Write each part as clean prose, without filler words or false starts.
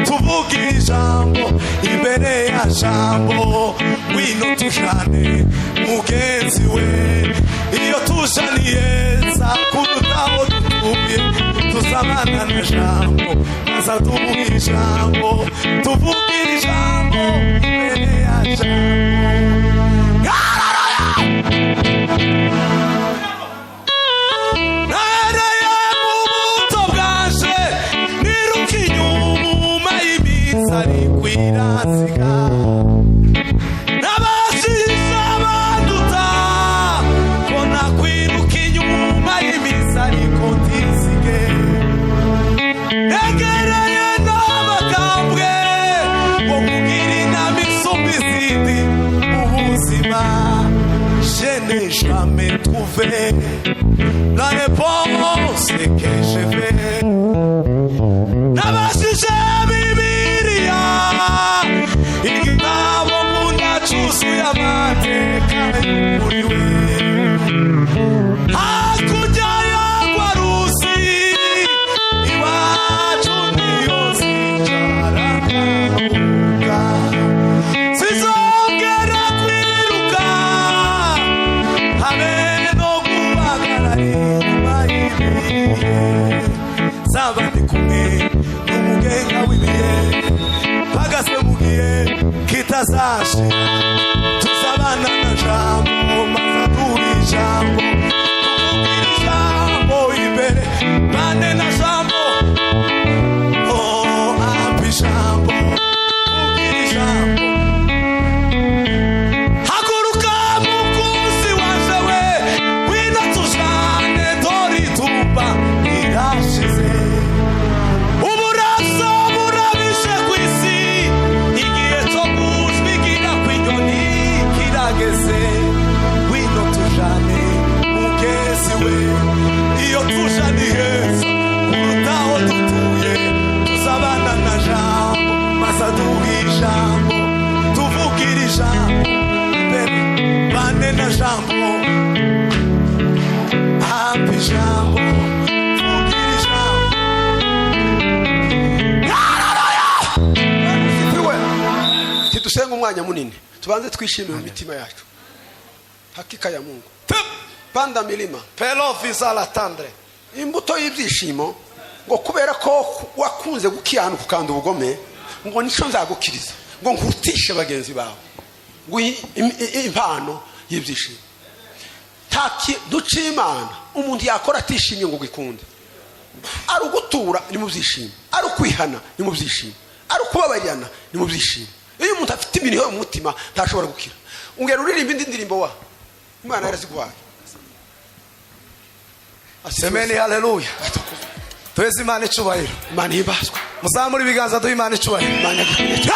tuvuge ijambo imbere ya jambo wino tujane mugenzi we iyo tujaniye za kurutaho dutuye tuzabana na jambo maza tuvuge ijambo imbere ya jambo. Je n'ai jamais trouvé la réponse que je veux. Nabashije Bibiliya igitabo munacuzuye amateka y'umuriwe hakurya y'agwa rusi iwacu niyo zicaragaruka sizongera kwiruka habe no guhagarara inyuma y'ibihe zaba ndi kumwe n'umugenga w'ibihe mpagaze mu gihe kitazashira tuzabana na jambo maze duhe ijambo tuvuge ijambo imbere bane na jambo ampa ijambo tuvuge ijambo haguruka mukunzi wanje we wino tujane dore itumba irashize uburaso burabishe kw'isi igihe cyo kujwigira kw'inyoni kirageze wino tujane mugezi we iyo tujane heza kurutaho dutuye tuzabana na jambo maze duhe ijambo tuvugire ijambo imbere bane na jambo ampa ijambo tuvugire ijambo. Tidusenga umwanya munini tubanze twishimire mu mitima yacu. Hakika ya Mungu panda milima Pero visa tendre imbuto y'ibyishimo ngo kubera ko wakunze gukiyanuka kandi ubugome ngo nico nzagukiriza ngo nkutishe bagenzi bawe ngo impano y'ibyishimo taki ducimana umuntu yakora atishimye ngo gikunde ari ugutura ni mu byishimo ari kwihana ni mu byishimo ari kubabarirana ni mu byishimo iyo umuntu afite ibintu mu mutima ntashobora gukira ungera uririmba indi ndirimbo wa Imana yaraziguhaye. Asemeni haleluya. Twese Imana icubahiro. Imana ibaswa. Muzamura ibiganza duhe Imana icubahiro. Imana icubahiro.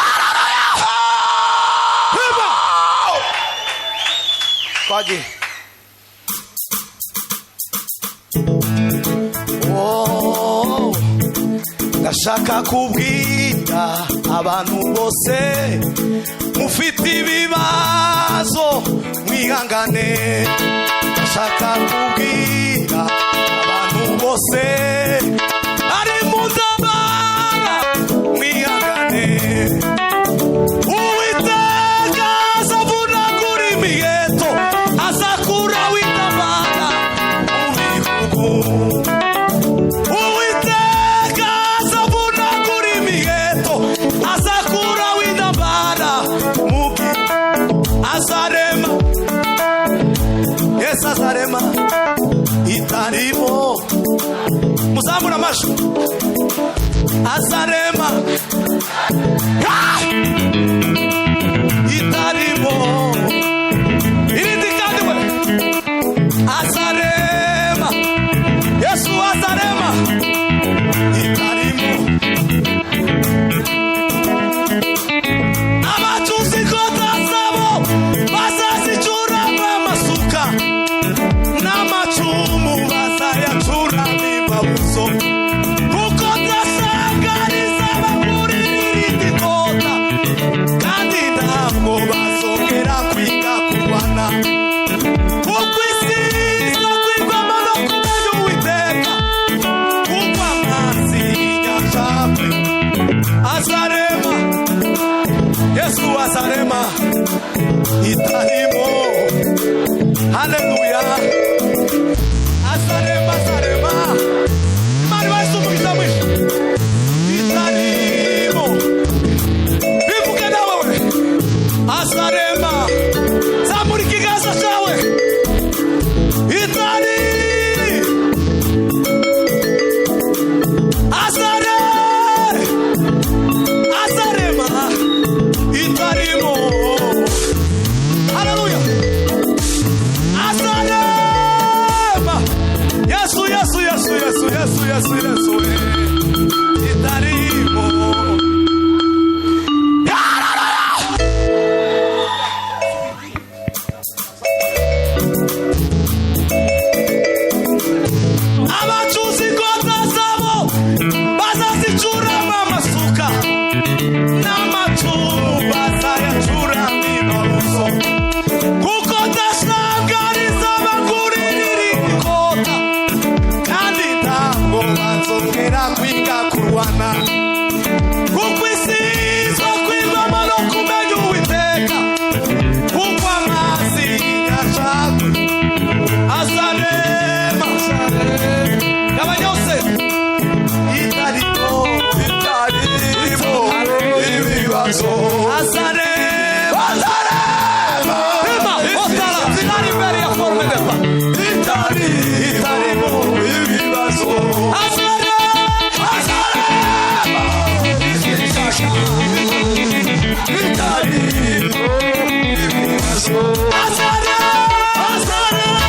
Kwaje. Ndashaka kubwira abantu bose mufite ibibazo mwihangane. Ndashaka kubwira abantu bose ari mu nzabara mwihangane. Uwiteka azavunagura imiheto azakura w'itabara mu bihugu. Uwiteka azavunagura imiheto azakura w'itabara mu bihugu. Azarema Yesu azarema itarimo muzamura amashyi azarema itarimo irindi kandi we azarema Yesu azarema itarimo abacuzi kota zabo bazazicura amasuka n'amacumu bazayacura n'imabuzo kuko ndasangariza abagurira irindi kota Yesu azarema itarimo. Haleluya. Azarema, azarema. Imana ibahe umugisha mwinshi. Itarimo. Bivuge nawe we. Azarema. Zamura ikiganza cyawe. Itari. Azare. Azarema. Itarimo. Haleluya. Azarema. Yesu, Yesu, Yesu, Yesu, Yesu, Yesu, Yesu. Itarimo. Abacuzi ingota zabo bazazicuramo amasuka, n'amacumu bazayacuramo imbaruzo, kuko ndashangariza abaguririra ingota, kandi ntabwo bazongera kwiga kurwana, kuko isizwa kwivamo no kumenya Uwiteka, kuko amazi yashakwe. Azarema, y'abanyose itarimo, itarimo ibibazo. Azarema, azarema, Ema, Otara, Zinari Mbere ya forme de pa. Itarimo ibibazo. Azarema, azarema, itarimo ibibazo. Azarema, azarema.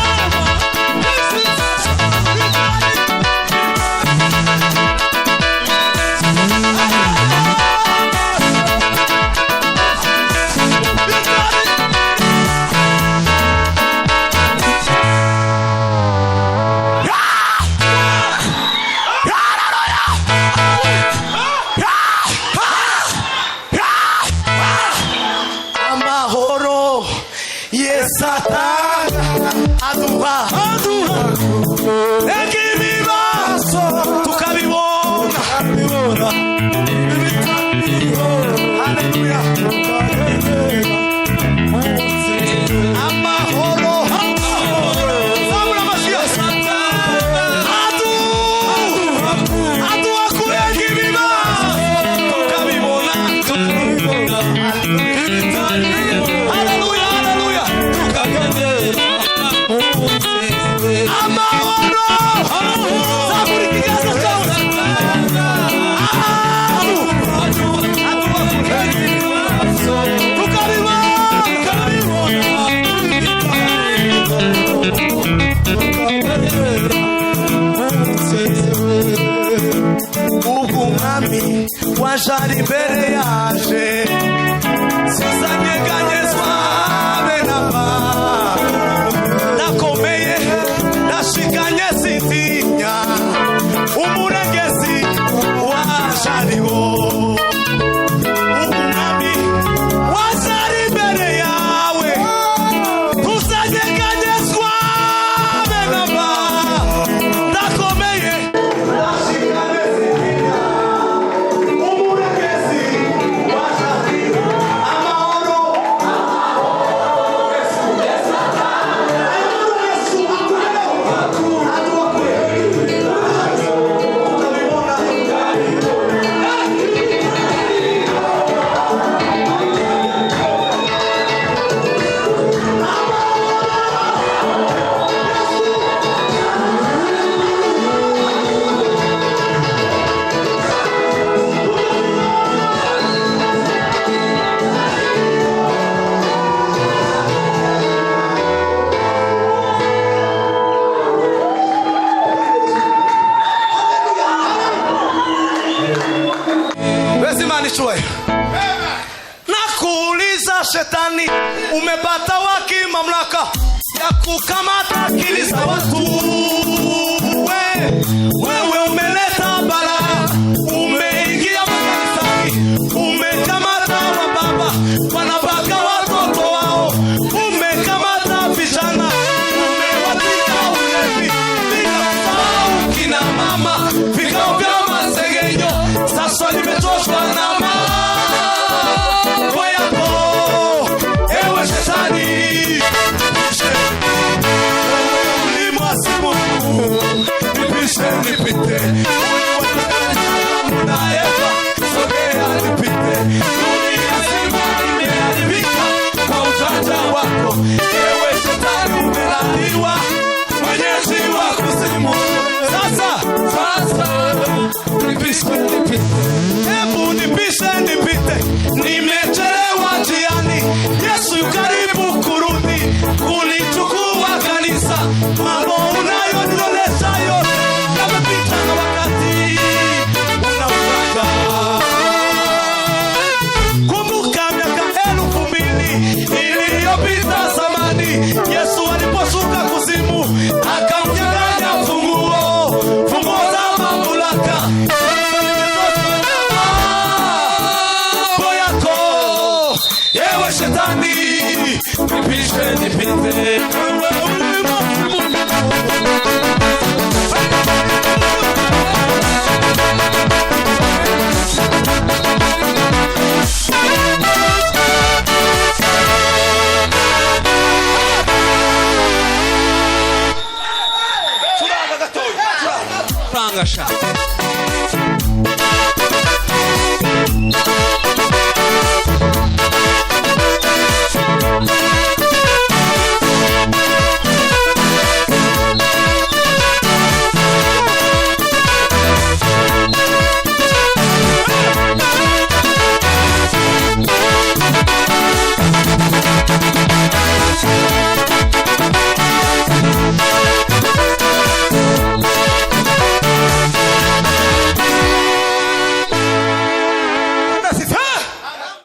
Amahoro yesatana aduha ekibibazo tukabibona. Haleluya. Amahoro, zamura amashyi. aduha kurega ibibazo tukabibona. Haleluya, haleluya. Amahoro, zamura ikiganza cyawe. Aduha kurega ibibazo tukabibona. Ubwo umwami waje ari imbere yaje, sizanyeganyezwa be namba, ndakomeye ndashikanye sintinya, umurengezi waje ariho. Ubwo umwami waje ari imbere yawe, tuzanyeganyezwa be namba, ndakomeye ndashikanye sintinya, umurengezi waje ariho. Amahoro, Nichue. Nakuuliza shetani, umepata wapi mamlaka ya kukamata akili za watu? Wewe umeleta balaa, umeingia makanisani, umekamata wababa wanabaka watoto wao, umekamata vijana, umewatia ulevi, bila kusahau kina mama, vikao vya masengenyo. Sasa nimechoshwa na mambo ya nipite, nimechelewa njiani, Yesu yu karibu kurudi kulichukua kanisa. Mambo unayonionyesha yote yamepita na wakati unautaka. Kumbuka miaka 2000 iliyopita zamani, Yesu aliposhuka kuzimu akamnyang'anya funguo za mamlaka. Boyako yewe shetani, nipishe nipite. Turanga gatoya, turanga. Panga shaka.